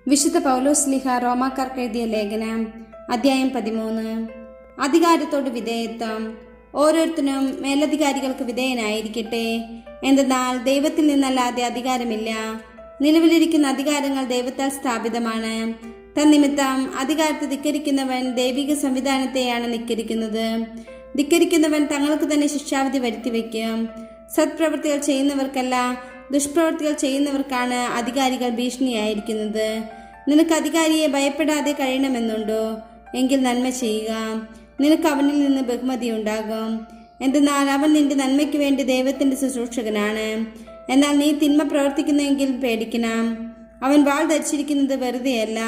വിശുദ്ധ പൗലോസ്ലീഹ റോമാക്കാർക്ക് എഴുതിയ ലേഖനം അധ്യായം 13. അധികാരത്തോട് വിധേയത്വം. ഓരോരുത്തരും മേലധികാരികൾക്ക് വിധേയനായിരിക്കട്ടെ. എന്തെന്നാൽ ദൈവത്തിൽ നിന്നല്ലാതെ അധികാരമില്ല. നിലവിലിരിക്കുന്ന അധികാരങ്ങൾ ദൈവത്താൽ സ്ഥാപിതമാണ്. തന്നിമിത്തം അധികാരത്തെ ധിക്കരിക്കുന്നവൻ ദൈവിക സംവിധാനത്തെയാണ് ധിക്കരിക്കുന്നത്. ധിക്കരിക്കുന്നവൻ തങ്ങൾക്ക് തന്നെ ശിക്ഷാവിധി വരുത്തിവെക്കും. സത്പ്രവൃത്തികൾ ചെയ്യുന്നവർക്കല്ല, ദുഷ്പ്രവൃത്തികൾ ചെയ്യുന്നവർക്കാണ് അധികാരികൾ ഭീഷണിയായിരിക്കുന്നത്. നിനക്ക് അധികാരിയെ ഭയപ്പെടാതെ കഴിയണമെന്നുണ്ടോ? എങ്കിൽ നന്മ ചെയ്യുക. നിനക്ക് അവനിൽ നിന്ന് ബഹുമതി ഉണ്ടാകും. എന്തെന്നാൽ അവൻ നിന്റെ നന്മയ്ക്ക് വേണ്ടി ദൈവത്തിന്റെ ശുശ്രൂഷകനാണ്. എന്നാൽ നീ തിന്മ പ്രവർത്തിക്കുന്നെങ്കിൽ പേടിക്കണം. അവൻ വാൾ ധരിച്ചിരിക്കുന്നത് വെറുതെയല്ല.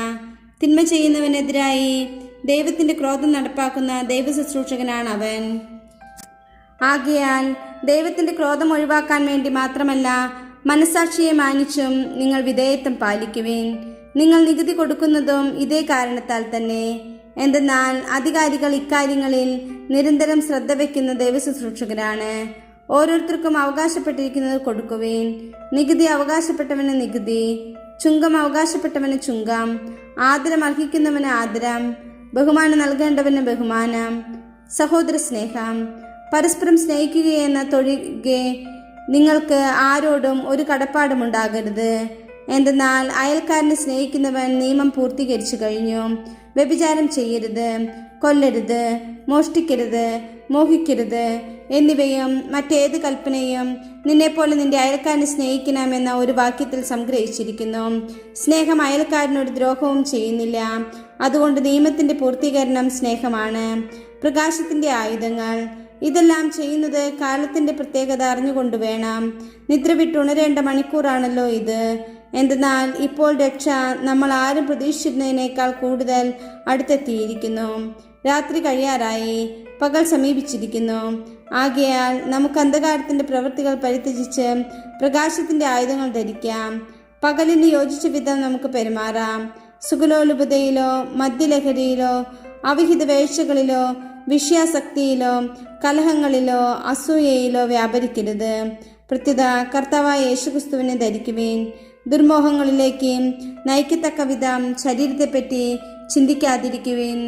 തിന്മ ചെയ്യുന്നവനെതിരായി ദൈവത്തിന്റെ ക്രോധം നടപ്പാക്കുന്ന ദൈവ ശുശ്രൂഷകനാണ് അവൻ. ആകയാൽ ദൈവത്തിന്റെ ക്രോധം ഒഴിവാക്കാൻ വേണ്ടി മാത്രമല്ല, മനസാക്ഷിയെ മാനിച്ചും നിങ്ങൾ വിധേയത്വം പാലിക്കുവിൻ. നിങ്ങൾ നികുതി കൊടുക്കുന്നതും ഇതേ കാരണത്താൽ തന്നെ. എന്തെന്നാൽ അധികാരികൾ ഇക്കാര്യങ്ങളിൽ നിരന്തരം ശ്രദ്ധ വയ്ക്കുന്ന ദൈവശുശ്രൂഷകരാണ്. ഓരോരുത്തർക്കും അവകാശപ്പെട്ടിരിക്കുന്നത് കൊടുക്കുവിൻ. നികുതി അവകാശപ്പെട്ടവന് നികുതി, ചുങ്കം അവകാശപ്പെട്ടവന് ചുങ്കം, ആദരം അർഹിക്കുന്നവന് ആദരം, ബഹുമാനം നൽകേണ്ടവന് ബഹുമാനം. സഹോദര സ്നേഹം. പരസ്പരം സ്നേഹിക്കുകയെന്ന തൊഴികെ നിങ്ങൾക്ക് ആരോടും ഒരു കടപ്പാടുമുണ്ടാകരുത്. എന്തെന്നാൽ അയൽക്കാരനെ സ്നേഹിക്കുന്നവൻ നിയമം പൂർത്തീകരിച്ചു കഴിഞ്ഞു. വ്യഭിചാരം ചെയ്യരുത്, കൊല്ലരുത്, മോഷ്ടിക്കരുത്, മോഹിക്കരുത് എന്നിവയും മറ്റേത് കൽപ്പനയും നിന്നെപ്പോലെ നിന്റെ അയൽക്കാരനെ സ്നേഹിക്കണമെന്ന ഒരു വാക്യത്തിൽ സംഗ്രഹിച്ചിരിക്കുന്നു. സ്നേഹം അയൽക്കാരനോട് ദ്രോഹവും ചെയ്യുന്നില്ല. അതുകൊണ്ട് നിയമത്തിന്റെ പൂർത്തീകരണം സ്നേഹമാണ്. പ്രകാശത്തിന്റെ ആയുധങ്ങൾ. ഇതെല്ലാം ചെയ്യുന്നത് കാലത്തിന്റെ പ്രത്യേകത അറിഞ്ഞുകൊണ്ട് വേണം. നിദ്ര വിട്ടുണരേണ്ട മണിക്കൂറാണല്ലോ ഇത്. എന്തെന്നാൽ ഇപ്പോൾ രക്ഷ നമ്മൾ ആരും പ്രതീക്ഷിച്ചിരുന്നതിനേക്കാൾ കൂടുതൽ അടുത്തെത്തിയിരിക്കുന്നു. രാത്രി കഴിയാറായി, പകൽ സമീപിച്ചിരിക്കുന്നു. ആകയാൽ നമുക്ക് അന്ധകാരത്തിന്റെ പ്രവൃത്തികൾ പരിത്യജിച്ച് പ്രകാശത്തിന്റെ ആയുധങ്ങൾ ധരിക്കാം. പകലിന് യോജിച്ച വിധം നമുക്ക് പെരുമാറാം. സുഖലോലുപതയിലോ മദ്യലഹരിയിലോ അവിഹിത വേഴ്ചകളിലോ വിഷയാസക്തിയിലോ കലഹങ്ങളിലോ അസൂയയിലോ വ്യാപരിക്കരുത്. പ്രത്യുത കർത്താവായ യേശുക്രിസ്തുവിനെ ധരിക്കുവിൻ. ദുർമോഹങ്ങളിലേക്ക് നയിക്കത്തക്ക വിധം ശരീരത്തെപ്പറ്റി ചിന്തിക്കാതിരിക്കുവിൻ.